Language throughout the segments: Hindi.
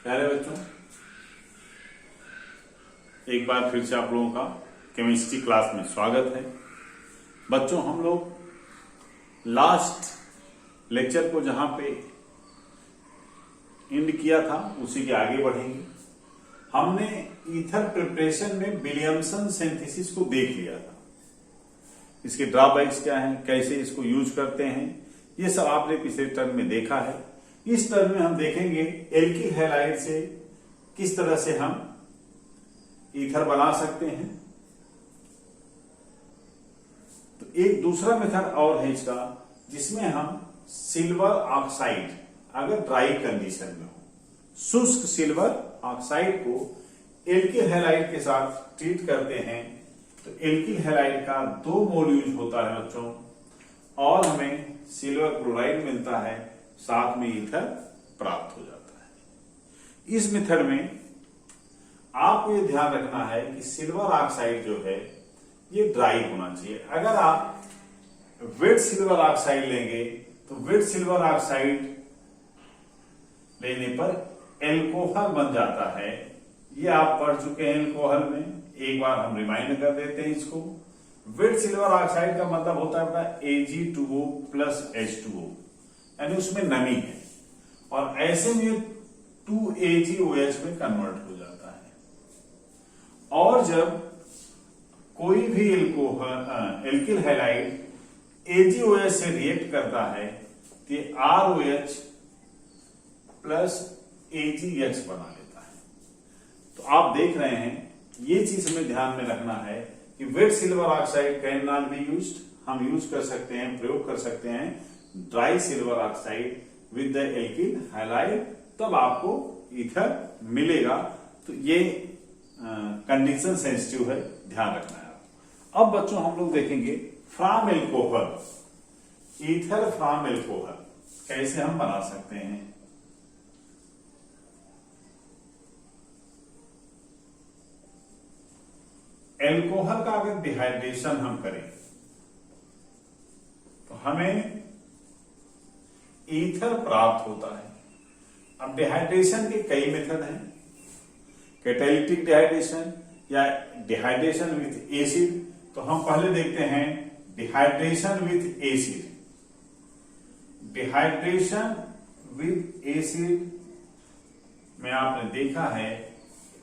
प्यारे बच्चों, एक बार फिर से आप लोगों का केमिस्ट्री क्लास में स्वागत है। बच्चों, हम लोग लास्ट लेक्चर को जहां पे एंड किया था उसी के आगे बढ़ेंगे। हमने ईथर प्रिपरेशन में विलियमसन सिंथेसिस को देख लिया था। इसके ड्रॉबैक्स क्या हैं, कैसे इसको यूज करते हैं, ये सब आपने पिछले टर्म में देखा है। इस टर्म में हम देखेंगे एल्किल हैलाइड से किस तरह से हम ईथर बना सकते हैं। तो एक दूसरा मेथड और है इसका, जिसमें हम सिल्वर ऑक्साइड अगर ड्राई कंडीशन में हो, शुष्क सिल्वर ऑक्साइड को एल्किल हैलाइड के साथ ट्रीट करते हैं। तो एल्किल हैलाइड का 2 मोल यूज होता है बच्चों, और हमें सिल्वर क्लोराइड मिलता है, साथ में ईथर प्राप्त हो जाता है। इस मेथड में आपको ये ध्यान रखना है कि सिल्वर ऑक्साइड जो है ये ड्राई होना चाहिए। अगर आप वेट सिल्वर ऑक्साइड लेंगे तो वेट सिल्वर ऑक्साइड लेने पर एल्कोहल बन जाता है। ये आप पढ़ चुके हैं एल्कोहल में, एक बार हम रिमाइंड कर देते हैं इसको। वेट सिल्वर ऑक्साइड का मतलब होता है Ag2O प्लस H2O, यानी उसमें नमी है, और ऐसे में 2AgOH में कन्वर्ट हो जाता है। और जब कोई भी एल्किल हैलाइड AgOH से रिएक्ट करता है तो ये ROH प्लस AgH बना लेता है। तो आप देख रहे हैं, ये चीज हमें ध्यान में रखना है कि wet silver oxide can not be used. हम यूज कर सकते हैं, प्रयोग कर सकते हैं dry silver oxide with the alkyl halide, तब आपको ईथर मिलेगा। तो ये कंडीशन सेंसिटिव है, ध्यान रखना है। अब बच्चों हम लोग देखेंगे from alcohol, ether from alcohol कैसे हम बना सकते हैं। एल्कोहल का अगर डिहाइड्रेशन हम करें तो हमें ईथर प्राप्त होता है। अब डिहाइड्रेशन के कई मेथड हैं, कैटालिटिक डिहाइड्रेशन या डिहाइड्रेशन विथ एसिड। तो हम पहले देखते हैं dehydration with acid. Dehydration with acid में आपने देखा है,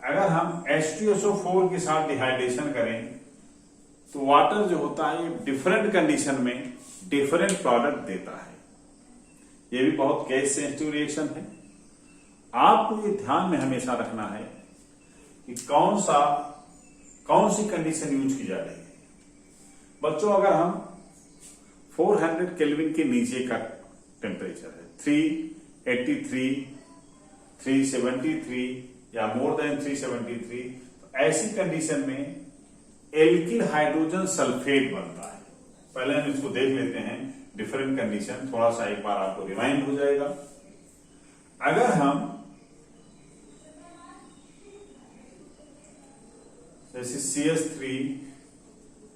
अगर हम H2SO4 के साथ डिहाइड्रेशन करें तो वाटर जो होता है ये डिफरेंट कंडीशन में डिफरेंट प्रोडक्ट देता है। ये भी बहुत केस सेंसिटिव रिएक्शन है। आपको ये ध्यान में हमेशा रखना है कि कौन सी कंडीशन यूज की जा रही है। बच्चों, अगर हम 400 केल्विन के नीचे का टेम्परेचर है, 383, 373 या मोर देन 373, तो ऐसी कंडीशन में एल्किल हाइड्रोजन सल्फेट बनता है। पहले हम इसको देख लेते हैं डिफरेंट कंडीशन, थोड़ा सा एक बार आपको रिमाइंड हो जाएगा। अगर हम जैसे CH3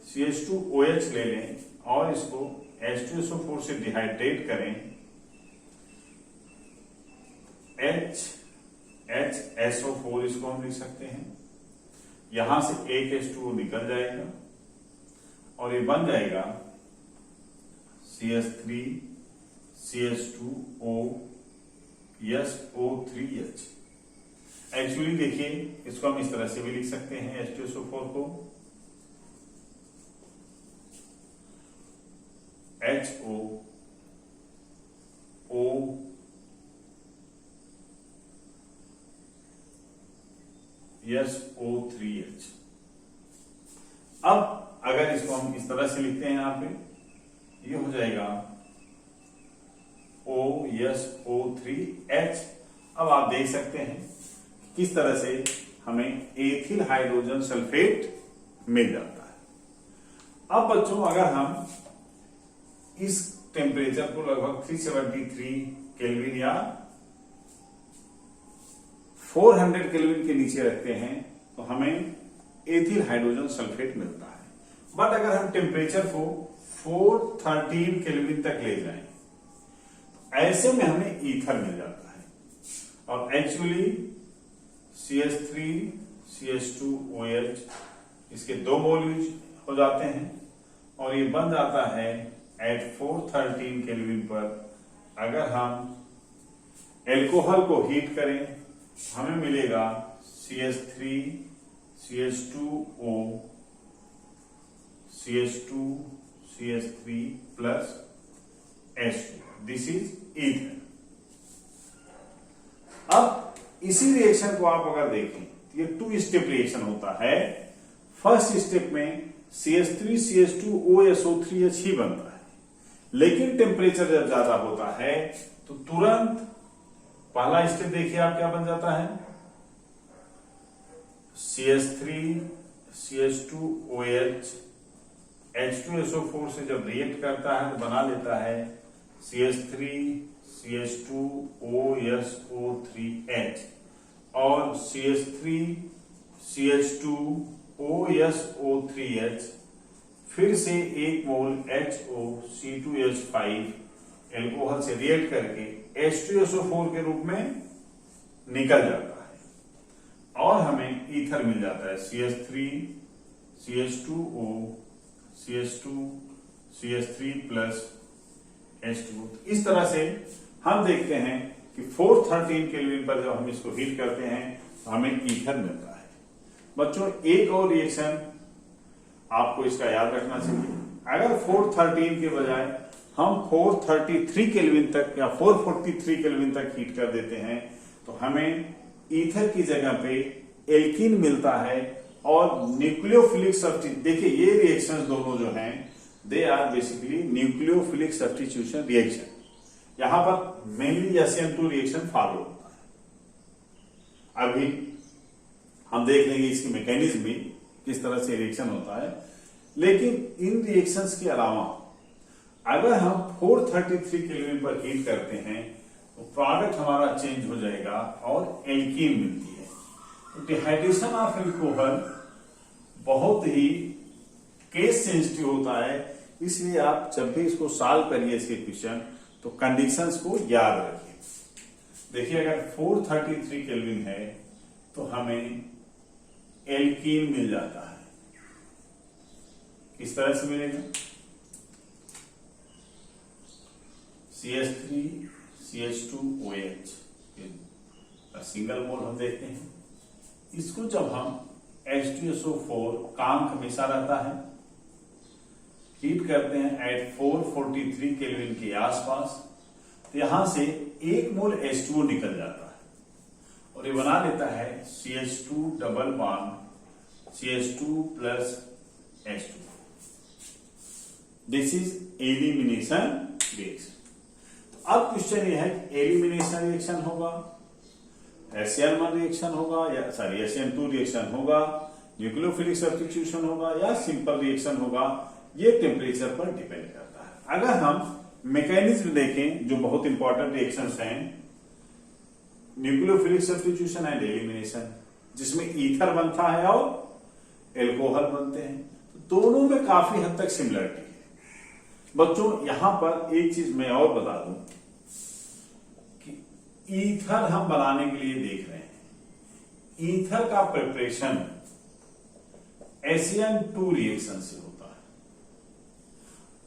CH2OH ले लें और इसको H2SO4 से डिहाइड्रेट करें, HSO4 इसको हम लिख सकते हैं। यहां से एक H2O निकल जाएगा और ये बन जाएगा CH3 CH2O SO3H। एक्चुअली देखिए, इसको हम इस तरह से भी लिख सकते हैं H2SO4 को HOO SO3H। अब अगर इसको हम इस तरह से लिखते हैं, यहां पे ये हो जाएगा OSO3H। अब आप देख सकते हैं किस तरह से हमें एथिल हाइड्रोजन सल्फेट मिल जाता है। अब बच्चों, अगर हम इस टेम्परेचर को लगभग 373 केल्विन या 400 केल्विन के नीचे रखते हैं तो हमें एथिल हाइड्रोजन सल्फेट मिलता है। बट अगर हम टेम्परेचर को 413 केल्विन तक ले जाएं तो ऐसे में हमें ईथर मिल जाता है। और एक्चुअली CH3 CH2OH, इसके 2 मोल यूज हो जाते हैं और ये बन जाता है एट 413 केल्विन पर। अगर हम एल्कोहल को हीट करें हमें मिलेगा CH3 CH2O CH2 CH3 plus H2, this is ether. अब इसी रिएक्शन को आप अगर देखें तो ये 2 स्टेप रिएक्शन होता है। फर्स्ट स्टेप में CH3 CH2OSO3H ही बनता है, लेकिन टेम्परेचर जब ज्यादा होता है तो तुरंत पहला स्टेप देखिए आप क्या बन जाता है, CH3 CH2OH H2SO4 से जब रिएक्ट करता है तो बना लेता है CH3 CH2OSO3H और CH3 CH2OSO3H फिर से 1 मोल HOC2H5 एल्कोहल से रिएक्ट करके H2SO4 के रूप में निकल जाता है और हमें ईथर मिल जाता है CH3 CH2O CH2 CH3 plus H2। इस तरह से हम देखते हैं कि 413 केल्विन पर जब हम इसको हीट करते हैं तो हमें ईथर मिलता है। बच्चों एक और रिएक्शन आपको इसका याद रखना चाहिए, अगर 413 के बजाय हम 433 केल्विन तक या 443 केल्विन तक हीट कर देते हैं तो हमें ईथर की जगह पे एल्कीन मिलता है और न्यूक्लियोफिलिक सब्स्टिट्यूशन। देखिए ये रिएक्शंस दोनों जो हैं they are basically nucleophilic substitution reaction. यहां पर मेनली SN2 रिएक्शन फॉलो होता है। अभी हम देख लेंगे इसकी मैकेनिज्म भी किस तरह से रिएक्शन होता है, लेकिन इन रिएक्शंस के अलावा अगर हम 433 केल्विन पर हीट करते हैं तो प्रोडक्ट हमारा चेंज हो जाएगा और एल्कीन मिलती है। तो डिहाइड्रेशन ऑफ एल्कोहल बहुत ही केस सेंसिटिव होता है, इसलिए आप जब भी इसको सॉल्व करिए इसके क्वेश्चन तो कंडीशंस को याद रखिए। देखिए अगर 433 केल्विन है तो हमें एल्कीन मिल जाता है। किस तरह से मिलेगा, CH3 CH2OH सिंगल मोल हम देखते हैं। इसको जब हम H2SO4 काम हमेशा रहता है हीट करते हैं एट 443 केल्विन के आसपास, तो यहां से 1 मोल H2O निकल जाता है और ये बना लेता है CH2 double bond CH2 plus H2। This is elimination reaction. तो अब क्वेश्चन ये है कि एलिमिनेशन रिएक्शन होगा, SN1 रिएक्शन होगा या सॉरी SN2 रिएक्शन होगा, न्यूक्लियोफिलिक सब्स्टिट्यूशन होगा या सिंपल रिएक्शन होगा, ये टेम्परेचर पर डिपेंड करता है। अगर हम मैकेनिज्म देखें जो बहुत इंपॉर्टेंट रिएक्शंस हैं, न्यूक्लियोफिलिक सब्स्टिट्यूशन एंड एलिमिनेशन, जिसमें ईथर बनता है और एल्कोहल बनते हैं, तो दोनों में काफी हद तक सिमिलरिटी है। बच्चों यहां पर एक चीज मैं और बता दूं कि ईथर हम बनाने के लिए देख रहे हैं, ईथर का प्रिपरेशन SN2 रिएक्शन से होता है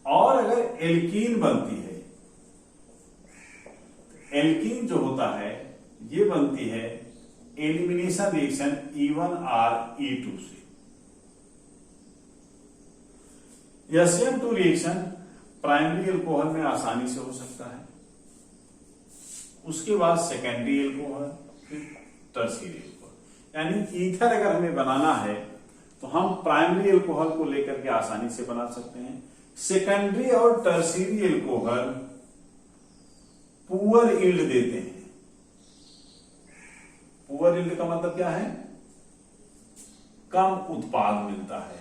और अगर एल्कीन बनती है, एल्कीन जो होता है ये बनती है एलिमिनेशन रिएक्शन E1R E2 से। SN2 रिएक्शन प्राइमरी एल्कोहल में आसानी से हो सकता है, उसके बाद सेकेंडरी एल्कोहल, फिर टर्शियरी एल्कोहल। यानी ईथर अगर हमें बनाना है तो हम प्राइमरी एल्कोहल को लेकर के आसानी से बना सकते हैं। सेकेंडरी और टर्शियरी एल्कोहल पुअर यील्ड देते हैं। पुअर यील्ड का मतलब क्या है, कम उत्पाद मिलता है।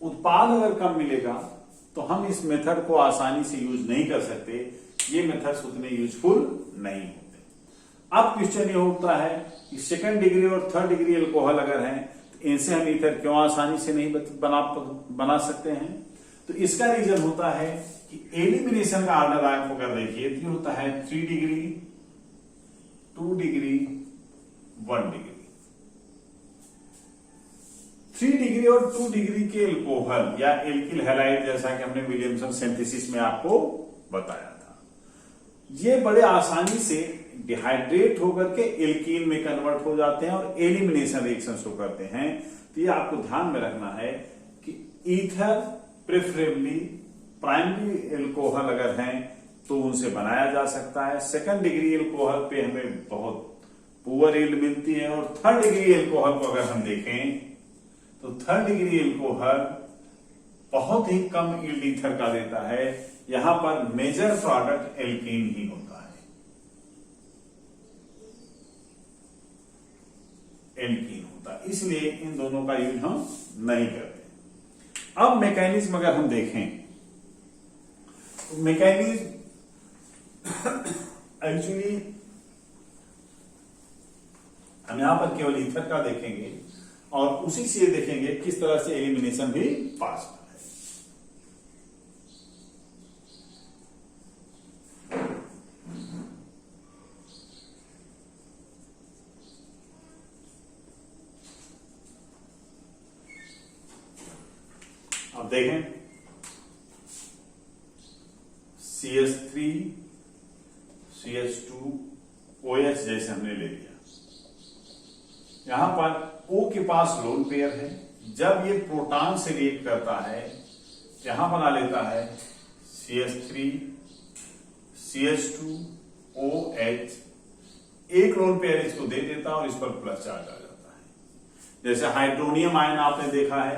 उत्पाद अगर कम मिलेगा तो हम इस मेथड को आसानी से यूज नहीं कर सकते, ये मेथड्स उतने यूजफुल नहीं होते। अब क्वेश्चन ये उठता है कि सेकंड डिग्री और थर्ड डिग्री एल्कोहल अगर हैं तो इनसे हम ईथर क्यों आसानी से नहीं बना सकते हैं। तो इसका रीजन होता है कि एलिमिनेशन का ऑर्डर आप अगर देखिए तो होता है 3 डिग्री, 2 डिग्री, 1 डिग्री। 3 डिग्री और 2 डिग्री के एल्कोहल या एल्किल हैलाइड, जैसा कि हमने विलियमसन सिंथेसिस में आपको बताया था, ये बड़े आसानी से डिहाइड्रेट होकर के एल्कीन में कन्वर्ट हो जाते हैं और एलिमिनेशन रिएक्शन शो करते हैं। तो ये आपको ध्यान में रखना है कि ईथर प्रेफरेबली प्राइमरी एल्कोहल अगर हैं तो उनसे बनाया जा सकता है। सेकंड डिग्री एल्कोहल पे हमें बहुत पुअर यील्ड मिलती है। और थर्ड डिग्री एल्कोहल को अगर हम देखें तो थर्ड डिग्री एल्कोहल बहुत ही कम यील्ड ईथर का देता है। यहां पर मेजर प्रोडक्ट एल्कीन ही होता है, एल्कीन होता है, इसलिए इन दोनों का यूज हम नहीं करते। अब मैकेनिज्म अगर हम देखें तो मैकेनिज्म एक्चुअली हम यहां पर केवल ईथर का देखेंगे और उसी से देखेंगे किस तरह से एलिमिनेशन भी पास होता है। अब देखें CH3 CH2 OH जैसे हमने ले लिया। यहां पर O के पास लोन पेयर है। जब ये प्रोटॉन से रिएक्ट करता है यहां बना लेता है CH3 CH2 OH, एक लोन पेयर इसको दे देता है और इस पर प्लस चार्ज आ जाता है। जैसे हाइड्रोनियम आयन आपने देखा है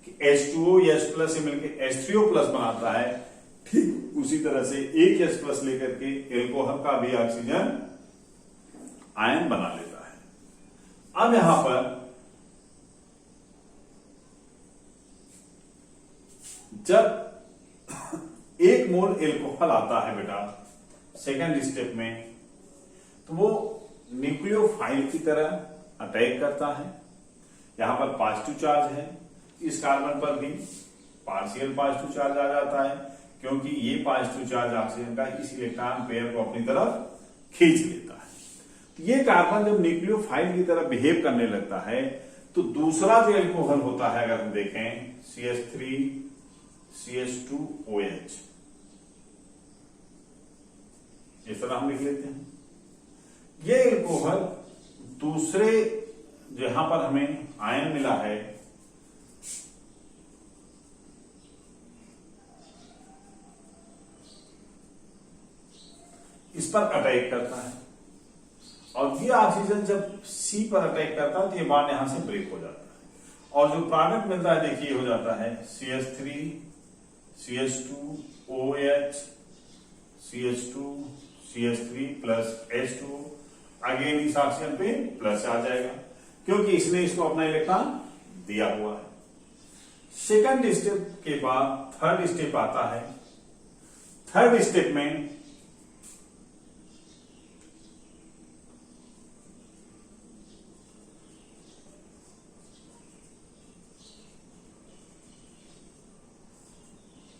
कि H2O H प्लस से मिलकर H3O प्लस बनाता है, ठीक उसी तरह से एक H प्लस लेकर के एल्कोहल का भी ऑक्सीजन आयन बना लेता है। अब यहां पर जब 1 मोल एल्कोहल आता है बेटा सेकेंड स्टेप में, तो वो न्यूक्लियोफाइल की तरह अटैक करता है। यहां पर पॉजिटिव चार्ज है, इस कार्बन पर भी पार्शियल पॉजिटिव चार्ज आ जाता है क्योंकि ये पॉजिटिव चार्ज ऑक्सीजन का इस इलेक्ट्रॉन पेयर को अपनी तरफ खींच लेता है। ये कार्बन जब न्यूक्लियोफाइल की तरह बिहेव करने लगता है तो दूसरा जो एल्कोहल होता है अगर हम देखें CH3 CH2 OH, इस तरह हम लिख लेते हैं। ये एल्कोहल दूसरे जहां पर हमें आयन मिला है इस पर अटैक करता है और ये ऑक्सीजन जब C पर अटैक करता है तो ये बॉन्ड यहां से ब्रेक हो जाता है और जो प्रोडक्ट मिलता है देखिए हो जाता है CH3 CH2 OH CH2 CH3 plus H2। Again इस ऑक्सीजन पे प्लस आ जाएगा क्योंकि इसने इसको अपना इलेक्ट्रॉन दिया हुआ है। सेकंड स्टेप के बाद थर्ड स्टेप आता है। थर्ड स्टेप में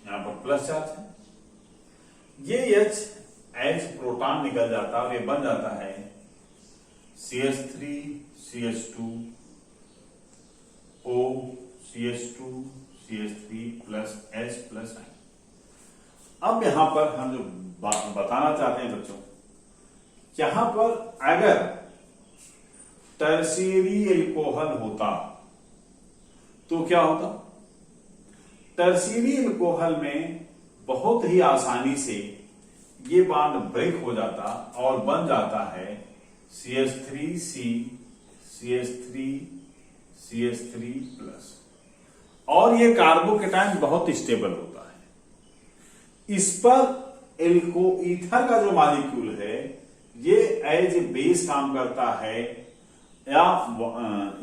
यहां पर प्लस चार्ज है, ये H प्रोटॉन निकल जाता है और ये बन जाता है CH3 CH2 O CH2 CH3 plus H plus I। अब यहां पर हम जो बताना चाहते हैं बच्चों, यहां पर अगर टर्शियरी एल्कोहल होता तो क्या होता? टर्शियरी एल्कोहल में बहुत ही आसानी से ये बॉन्ड ब्रेक हो जाता और बन जाता है CH3C CH3 CH3 प्लस, और ये कार्बोकेटाइन बहुत स्टेबल होता है। इस पर ईथर का जो मॉलिक्यूल है ये एज ए बेस काम करता है या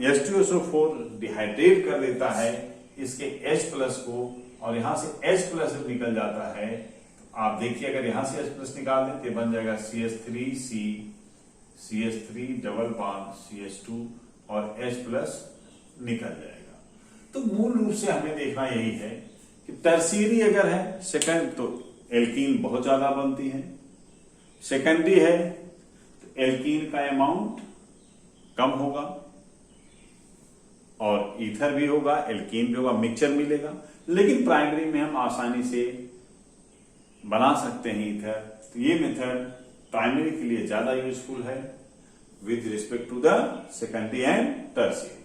H2SO4 डिहाइड्रेट कर देता है इसके H प्लस को और यहां से H प्लस निकल जाता है। आप देखिए अगर यहां से H प्लस निकाल दें तो बन जाएगा CH3C CH3 double bond CH2 और H प्लस निकल जाएगा। तो मूल रूप से हमें देखना यही है कि टर्शियरी अगर है सेकंड तो एल्कीन बहुत ज्यादा बनती है, सेकेंडरी है तो एल्कीन का अमाउंट कम होगा और ईथर भी होगा, एल्कीन भी होगा, मिक्सचर मिलेगा। लेकिन प्राइमरी में हम आसानी से बना सकते हैं ईथर। तो ये मेथड प्राइमरी के लिए ज्यादा यूजफुल है with respect to the secondary and tertiary.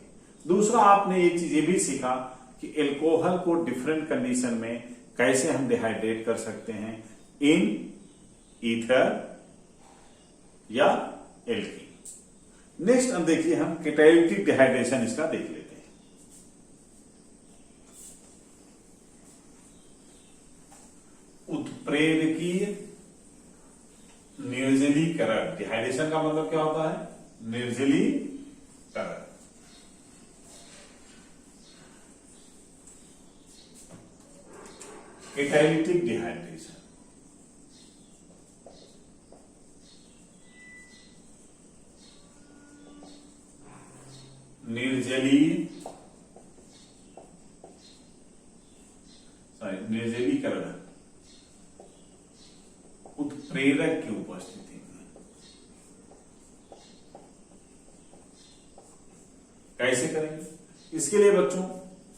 दूसरा, आपने एक चीज ये भी सीखा कि एल्कोहल को डिफरेंट कंडीशन में कैसे हम डिहाइड्रेट कर सकते हैं, इन ईथर या एल्कीन। नेक्स्ट अब देखिए हम कैटालिटिक डिहाइड्रेशन इसका देख लेते हैं। उत्प्रेरकीय निर्जलीकरण। डिहाइड्रेशन का मतलब क्या होता है? निर्जलीकरण। Catalytic dehydration. निर्जलीकरण उत्प्रेरक की उपस्थिति में। कैसे करेंगे? इसके लिए बच्चों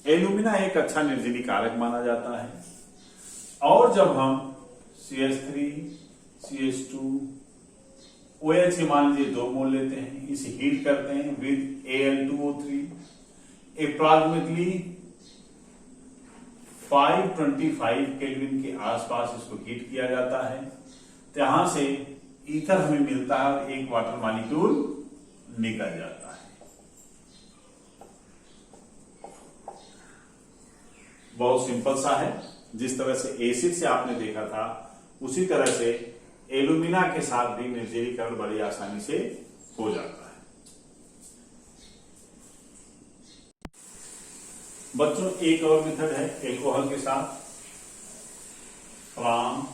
एल्यूमिना एक अच्छा निर्जली कारक माना जाता है, और जब हम CH3 CH2 OH मान लीजिए 2 मोल लेते हैं, इसे हीट करते हैं विद Al2O3, अप्रॉक्सिमेटली 525 केल्विन के आसपास इसको हीट किया जाता है। तो यहां से ईथर हमें मिलता है और एक वाटर मॉलिक्यूल निकल जाता है। बहुत सिंपल सा है। जिस तरह से एसिड से आपने देखा था, उसी तरह से एल्यूमिना के साथ भी निर्जलीकरण बड़ी आसानी से हो जाता है। बच्चों एक और मेथड है एल्कोहल के साथ, फ्रॉम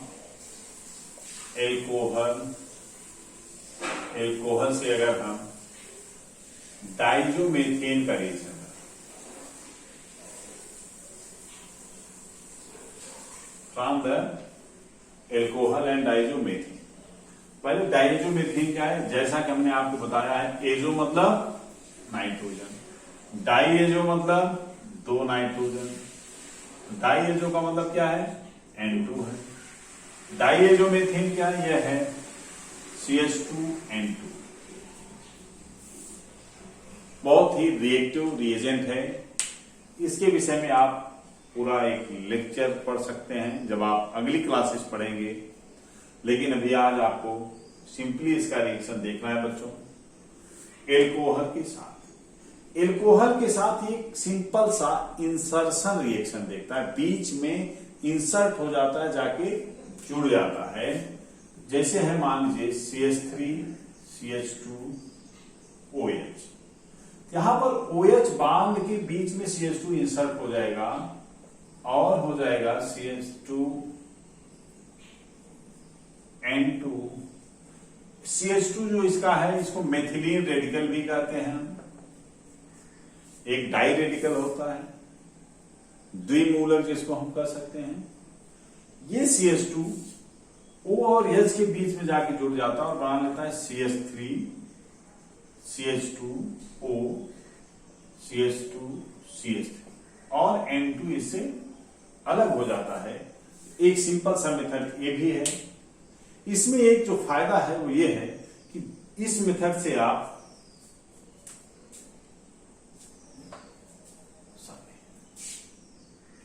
एल्कोहल। एल्कोहल से अगर हम डाइजोमेथेन का reaction, from the alcohol and diazomethane. पहले डाइजोमेथेन क्या है? जैसा कि हमने आपको बताया है, एजो मतलब नाइट्रोजन, डाई एजो मतलब 2 नाइट्रोजन, डाई एजो का मतलब क्या है? N2 है। डाई एजोमेथेन क्या है? यह है CH2N2। बहुत ही रिएक्टिव रिएजेंट है। इसके विषय में आप पूरा एक लेक्चर पढ़ सकते हैं जब आप अगली क्लासेस पढ़ेंगे, लेकिन अभी आज आपको सिंपली इसका रिएक्शन देखना है बच्चों। एल्कोहल के साथ, एल्कोहल के साथ एक सिंपल सा इंसर्शन रिएक्शन देखता है, बीच में इंसर्ट हो जाता है, जाके जुड़ जाता है। जैसे है मान लीजिए CH3 CH2 OH, यहां पर OH बांध के बीच में CH2 इंसर्ट हो जाएगा और हो जाएगा CH2N2। CH2 जो इसका है, इसको मेथिलीन रेडिकल भी कहते हैं हम। एक डाई रेडिकल होता है, द्विमूलक जिसको हम कह सकते हैं। ये CH2 O और H के बीच में जाके जुड़ जाता है और बना लेता है CH3 CH2O CH2 CH3 और N2 इससे अलग हो जाता है। एक सिंपल सा मेथड ये भी है। इसमें एक जो फायदा है वो ये है कि इस मेथड से आप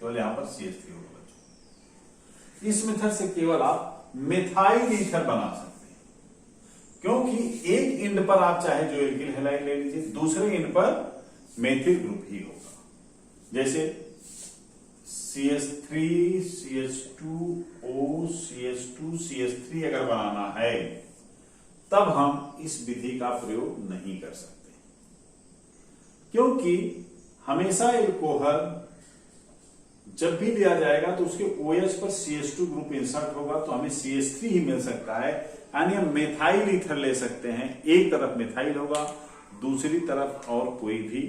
केवल यहां पर CH3 होगा बच्चों। इस मेथड से केवल आप मेथाइल ईथर बना सकते हैं, क्योंकि एक एंड पर आप चाहे जो एल्किल हैलाइड ले लीजिए, दूसरे एंड पर मेथिल ग्रुप ही होगा। जैसे CH3 CH2O CH2 CH3 अगर बनाना है, तब हम इस विधि का प्रयोग नहीं कर सकते, क्योंकि हमेशा एल्कोहल जब भी लिया जाएगा तो उसके OH पर CH2 ग्रुप इंसर्ट होगा, तो हमें CH3 ही मिल सकता है। यानी हम मेथाइल ईथर ले सकते हैं, एक तरफ मेथाइल होगा, दूसरी तरफ और कोई भी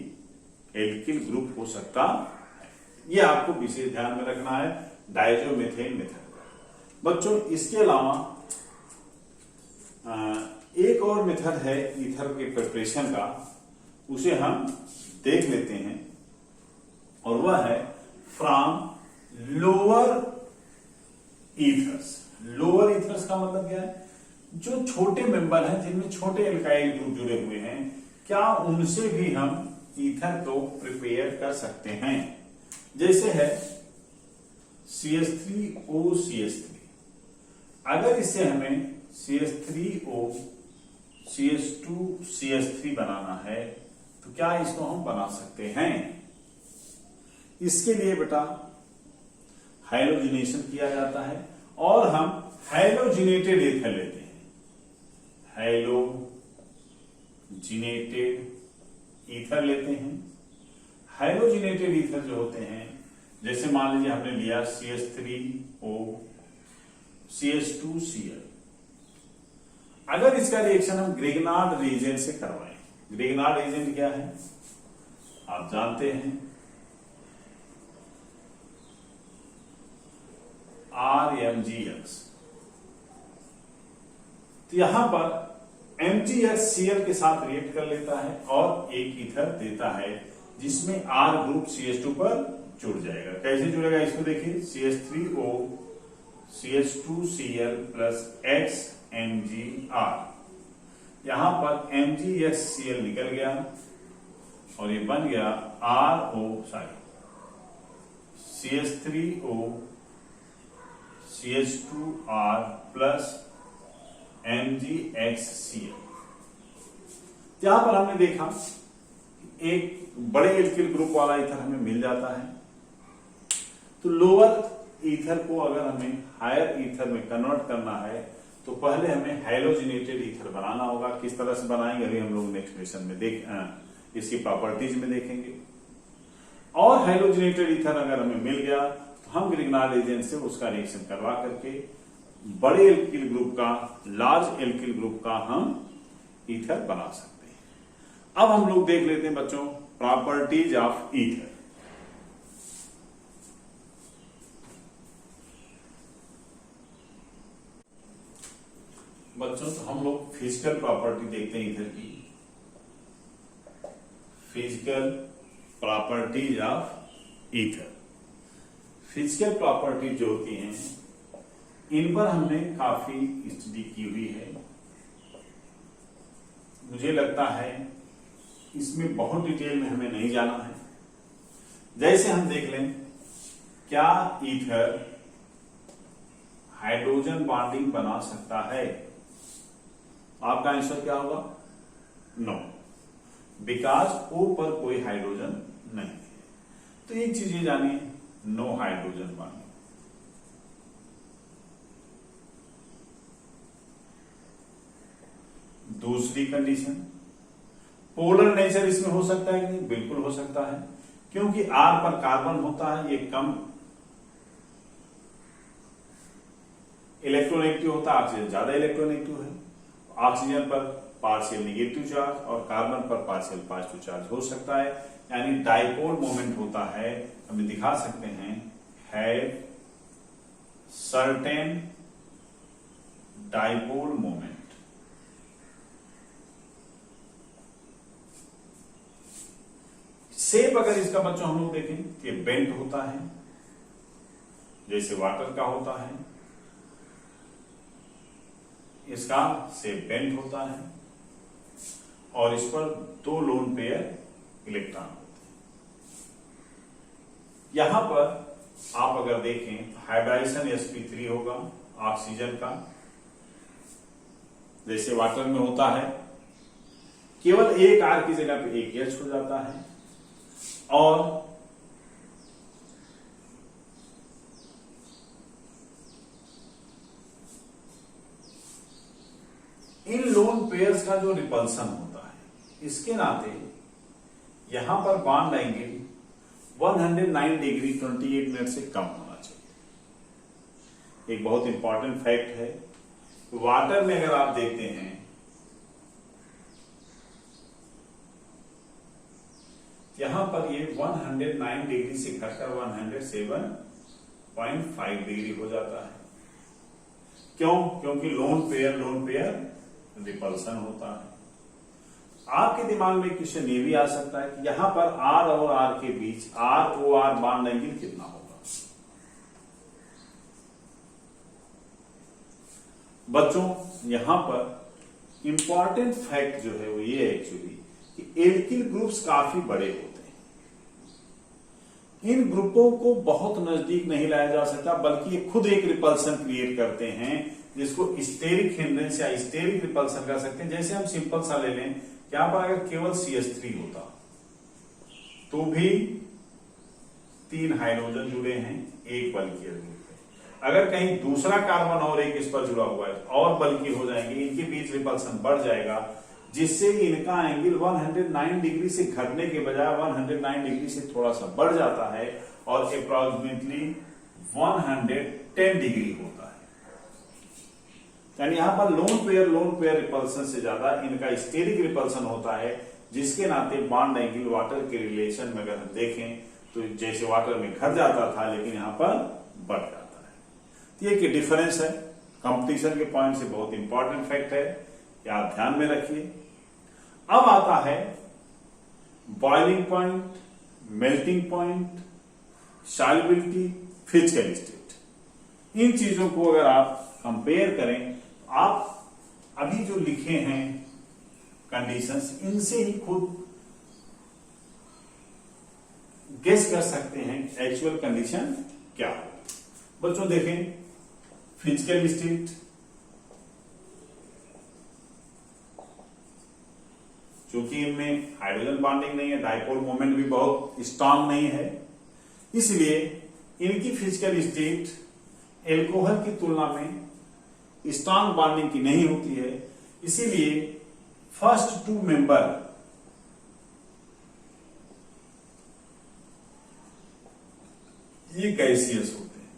एल्किल ग्रुप हो सकता है। यह आपको विशेष ध्यान में रखना है डाइजोमेथेन मेथड। बच्चों इसके अलावा एक और मेथड है ईथर के प्रिपरेशन का, उसे हम देख लेते हैं, और वह है from lower ethers. Lower ethers का मतलब क्या है? जो छोटे मेंबर हैं, जिनमें छोटे एल्काइल ग्रुप जुड़े हुए हैं, क्या उनसे भी हम ईथर को प्रिपेयर कर सकते हैं? जैसे है CH3OCH3। अगर इससे हमें CH3O CH2CH3 बनाना है तो क्या इसको हम बना सकते हैं? इसके लिए बेटा हाइड्रोजनेशन किया जाता है और हम हाइड्रोजनेटेड ईथर लेते हैं। हाइड्रोजनेटेड ईथर लेते हैं। हाइड्रोजनेटेड ईथर जो होते हैं, जैसे मान लीजिए हमने लिया CH3O CH2Cl। अगर इसका रिएक्शन हम ग्रिग्नार्ड रिएजेंट से करवाएं, ग्रिग्नार्ड रिएजेंट क्या है आप जानते हैं, RMgX। तो यहां पर MgX Cl के साथ रिएक्ट कर लेता है और एक ईथर देता है जिसमें R ग्रुप CH2 पर जुड़ जाएगा। कैसे जुड़ेगा इसको देखिए, CH3O CH2Cl प्लस XMgR। यहां पर MgXCl निकल गया और ये बन गया CH3O CH2R प्लस MgXCl। यहां पर हमने देखा एक बड़े एल्किल ग्रुप वाला ईथर हमें मिल जाता है। तो लोअर ईथर को अगर हमें हायर ईथर में कन्वर्ट करना है तो पहले हमें हाइड्रोजनेटेड ईथर बनाना होगा। किस तरह से बनाएंगे अभी हम लोग नेक्स्ट लेसन में इसकी प्रॉपर्टीज में देखेंगे। और हाइड्रोजनेटेड ईथर अगर हमें मिल गया तो हम ग्रिग्नार्ड एजेंट से उसका रिएक्शन करवा करके बड़े एल्किल ग्रुप का, लार्ज एल्किल ग्रुप का हम ईथर बना सकते हैं। अब हम लोग देख लेते हैं बच्चों प्रॉपर्टीज ऑफ ईथर। बच्चों तो हम लोग फिजिकल प्रॉपर्टी देखते हैं ईथर की। Physical properties of ether. Physical property जो होती हैं इन पर हमने काफी स्टडी की हुई है। मुझे लगता है इसमें बहुत डिटेल में हमें नहीं जाना है। जैसे हम देख लें, क्या ईथर हाइड्रोजन बॉन्डिंग बना सकता है? आपका आंसर क्या होगा? नो, बिकॉज O पर कोई हाइड्रोजन नहीं है। तो एक चीज ये जानिए, नो हाइड्रोजन बॉन्डिंग। दूसरी कंडीशन, पोलर नेचर इसमें हो सकता है कि नहीं? बिल्कुल हो सकता है, क्योंकि R पर कार्बन होता है, ये कम इलेक्ट्रोनेगेटिव होता है, ऑक्सीजन ज्यादा इलेक्ट्रोनेगेटिव है। ऑक्सीजन पर पार्शियल नेगेटिव चार्ज और कार्बन पर पार्शियल पॉजिटिव चार्ज हो सकता है, यानी डाइपोल मोमेंट होता है। हम दिखा सकते हैं have certain dipole moment. Shape अगर इसका बच्चों हम लोग देखें कि बेंट होता है, जैसे वाटर का होता है, इसका शेप बेंट होता है और इस पर 2 लोन पेयर इलेक्ट्रॉन होते हैं। यहां पर आप अगर देखें तो हाइब्रिडाइजेशन sp3 होगा ऑक्सीजन का, जैसे वाटर में होता है। केवल एक R की जगह पे एक H हो जाता है और इन लोन पेयर्स का जो रिपल्सन होता है, इसके नाते यहां पर बॉन्ड एंगल 109 डिग्री 28 मिनट से कम होना चाहिए। एक बहुत इंपॉर्टेंट फैक्ट है, वाटर में अगर आप देखते हैं यहां पर ये 109 डिग्री से घटकर 107.5 डिग्री हो जाता है। क्यों? क्योंकि लोन पेयर रिपल्सन होता है। आपके दिमाग में क्वेश्चन ये भी आ सकता है कि यहां पर R और R के बीच ROR बॉन्ड एंगल कितना होगा। बच्चों यहां पर इंपॉर्टेंट फैक्ट जो है वो ये है एक्चुअली कि एल्किल ग्रुप्स काफी बड़े होते हैं। इन ग्रुपों को बहुत नजदीक नहीं लाया जा सकता, बल्कि ये खुद एक रिपल्सन क्रिएट करते हैं जिसको स्टेरिक हिंड्रेंस या स्टेरिक रिपल्सन कर सकते हैं। जैसे हम सिंपल सा ले लें, यहां पर अगर केवल CH3 होता तो भी 3 हाइड्रोजन जुड़े हैं एक बल्कि ग्रुप पे। अगर कहीं दूसरा कार्बन और एक इस पर जुड़ा हुआ है और बल्कि हो जाएंगे, इनके बीच रिपल्सन बढ़ जाएगा, जिससे इनका एंगल 109 डिग्री से घटने के बजाय 109 डिग्री से थोड़ा सा बढ़ जाता है और अप्रोक्सीमेटली 110 डिग्री होता है। यानी यहां पर लोन पेयर रिपल्सन से ज्यादा इनका स्टेरिक रिपल्सन होता है, जिसके नाते बॉन्ड एंगल वाटर के रिलेशन में अगर हम देखें तो जैसे वाटर में घट जाता था लेकिन यहां पर बढ़ जाता है। ये एक डिफरेंस है, कंपटीशन के पॉइंट से बहुत इंपॉर्टेंट फैक्ट है, या आप ध्यान में रखिए। अब आता है boiling point, melting point, solubility, physical state. इन चीजों को अगर आप कंपेयर करें, आप अभी जो लिखे हैं कंडीशंस, इनसे ही खुद गेस कर सकते हैं एक्चुअल कंडीशन क्या हो। बच्चों देखें, फिजिकल स्टेट, चूंकि इनमें हाइड्रोजन बॉन्डिंग नहीं है, डाइपोल मोमेंट भी बहुत स्ट्रांग नहीं है, इसलिए इनकी फिजिकल स्टेट एल्कोहल की तुलना में स्ट्रांग बॉन्डिंग की नहीं होती है। इसीलिए फर्स्ट 2 मेंबर ये गैसियस होते हैं,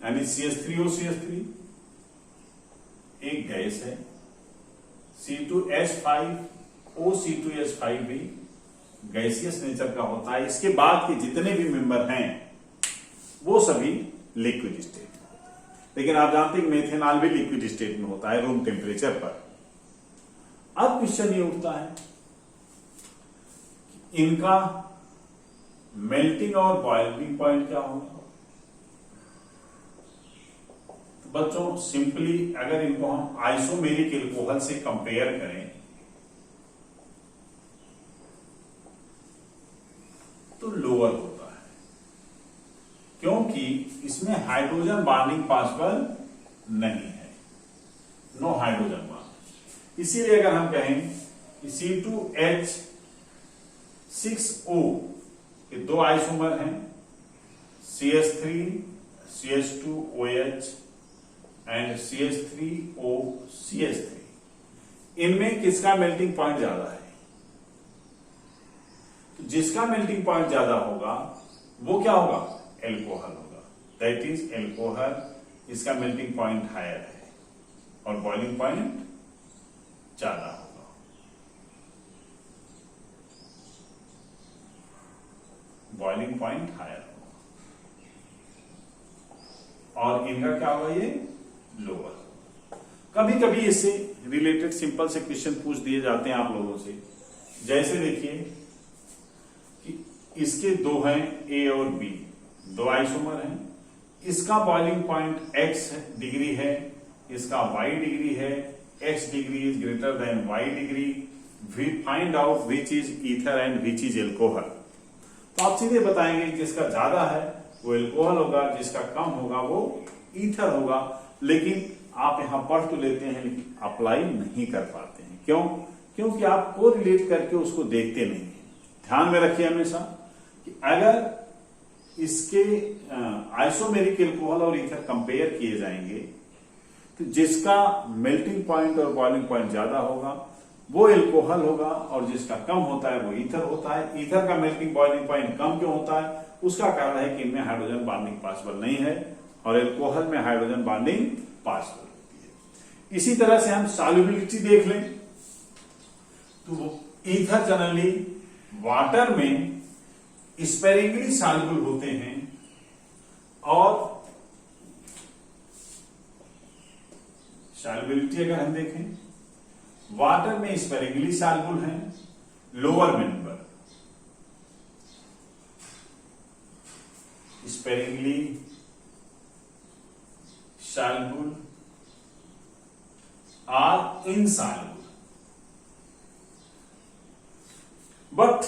यानी CH3O CH3 एक गैस है, C2H5O भी गैसियस नेचर का होता है। इसके बाद के जितने भी मेंबर हैं वो सभी लिक्विड स्टेट में होते हैं, लेकिन आप जानते हैं मेथेनॉल भी लिक्विड स्टेट में होता है रूम टेम्परेचर पर। अब क्वेश्चन ये उठता है कि इनका मेल्टिंग और बॉइलिंग पॉइंट क्या होगा। तो बच्चों सिंपली अगर इनको हम आइसोमेरिक एल्कोहल से कंपेयर करें तो लोअर होता है, क्योंकि इसमें हाइड्रोजन बॉन्डिंग पॉसिबल नहीं है, नो हाइड्रोजन बॉन्ड। इसीलिए अगर हम कहें कि C2H6O के 2 आइसोमर हैं, CH3 CH2OH and CH3O CH3, इनमें किसका मेल्टिंग पॉइंट ज्यादा है? तो जिसका मेल्टिंग पॉइंट ज्यादा होगा वो क्या होगा? एल्कोहल होगा। दैट इज एल्कोहल, इसका मेल्टिंग पॉइंट हायर है और बॉइलिंग पॉइंट ज्यादा होगा। बॉइलिंग पॉइंट हायर होगा और इनका क्या होगा? ये लोअर। कभी कभी इससे रिलेटेड सिंपल से क्वेश्चन पूछ दिए जाते हैं आप लोगों से। जैसे देखिए कि इसके 2 हैं A और B, 2 आइसोमर हैं, इसका बॉइलिंग पॉइंट x डिग्री है, इसका y डिग्री है, x degree is greater than y degree. We find out which is ether and which is alcohol. तो आप सीधे बताएंगे जिसका ज्यादा है वो एल्कोहल होगा, जिसका कम होगा वो ईथर होगा। लेकिन आप यहां पढ़ तो लेते हैं लेकिन अप्लाई नहीं कर पाते हैं। क्यों? क्योंकि आप को रिलेट करके उसको देखते नहीं है। ध्यान में रखिए हमेशा कि अगर इसके आइसोमेरिक एल्कोहल और ईथर कंपेयर किए जाएंगे तो जिसका मेल्टिंग पॉइंट और बॉइलिंग पॉइंट ज्यादा होगा वो एल्कोहल होगा और जिसका कम होता है वो ईथर होता है। ईथर का मेल्टिंग बॉइलिंग पॉइंट कम क्यों होता है? उसका कारण है कि इनमें हाइड्रोजन बॉन्डिंग पॉसिबल नहीं है और एल्कोहल में हाइड्रोजन बॉन्डिंग पॉसिबल होती है। इसी तरह से हम सॉल्युबिलिटी देख लें तो ईथर जनरली वाटर में स्पेरिंगली सॉल्युबल होते हैं और सॉल्युबिलिटी अगर हम देखें वाटर में स्पेरिंगली सॉल्युबल है, lower member sparingly soluble or insoluble, but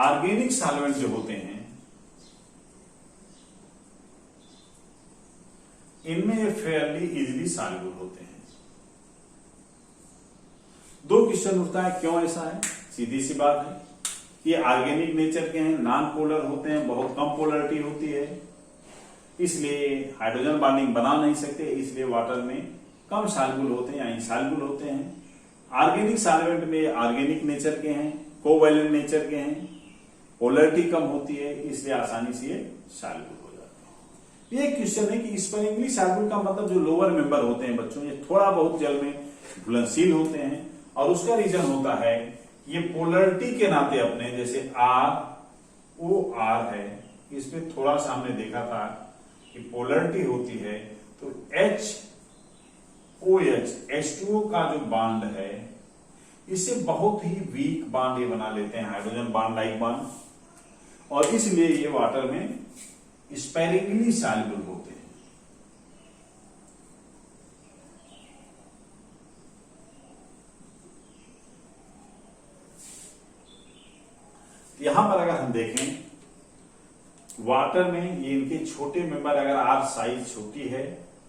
organic solvent जो होते हैं इनमें ये फेयरली इजिली सॉल्युबल होते हैं। दो क्वेश्चन उठता है, क्यों ऐसा है? सीधी सी बात है, ये ऑर्गेनिक नेचर के हैं, नॉन पोलर होते हैं, बहुत कम पोलरिटी होती है, इसलिए हाइड्रोजन बॉन्डिंग बना नहीं सकते, इसलिए वाटर में कम सॉल्युबल होते हैं या इनसॉल्युबल होते हैं। ऑर्गेनिक सॉल्वेंट में ऑर्गेनिक नेचर के हैं, कोवैलेंट नेचर के हैं, पोलरिटी कम होती है, इसलिए आसानी से ये सॉल्युबल हो जाते हैं। ये क्वेश्चन है कि स्पेरिंगली सॉल्युबल का मतलब जो लोअर मेंबर होते हैं बच्चों, ये थोड़ा बहुत जल में घुलनशील होते हैं, और उसका रीजन होता है ये पोलरिटी के नाते अपने, जैसे ROR है, इस पे थोड़ा सा हमने देखा था कि पोलरिटी होती है, तो HOH H2O का जो बॉन्ड है इससे बहुत ही वीक बॉन्ड ये बना लेते हैं, हाइड्रोजन बॉन्ड लाइक बॉन्ड, और इसलिए ये वाटर में स्पेरिंगली सॉल्युबल होते हैं। यहां पर अगर हम देखें वाटर में ये इनके छोटे मेंबर, अगर R साइज छोटी है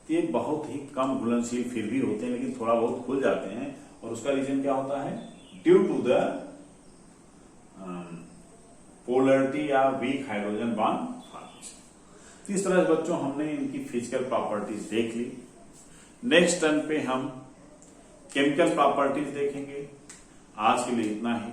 तो ये बहुत ही कम घुलनशील फिर भी होते हैं, लेकिन थोड़ा बहुत खुल जाते हैं, और उसका रीजन क्या होता है? ड्यू टू द पोलरिटी या वीक हाइड्रोजन बॉन्ड फॉर्मेशन। तो इस तरह से बच्चों हमने इनकी फिजिकल प्रॉपर्टीज देख ली। नेक्स्ट टर्न पे हम केमिकल प्रॉपर्टीज देखेंगे। आज के लिए इतना ही।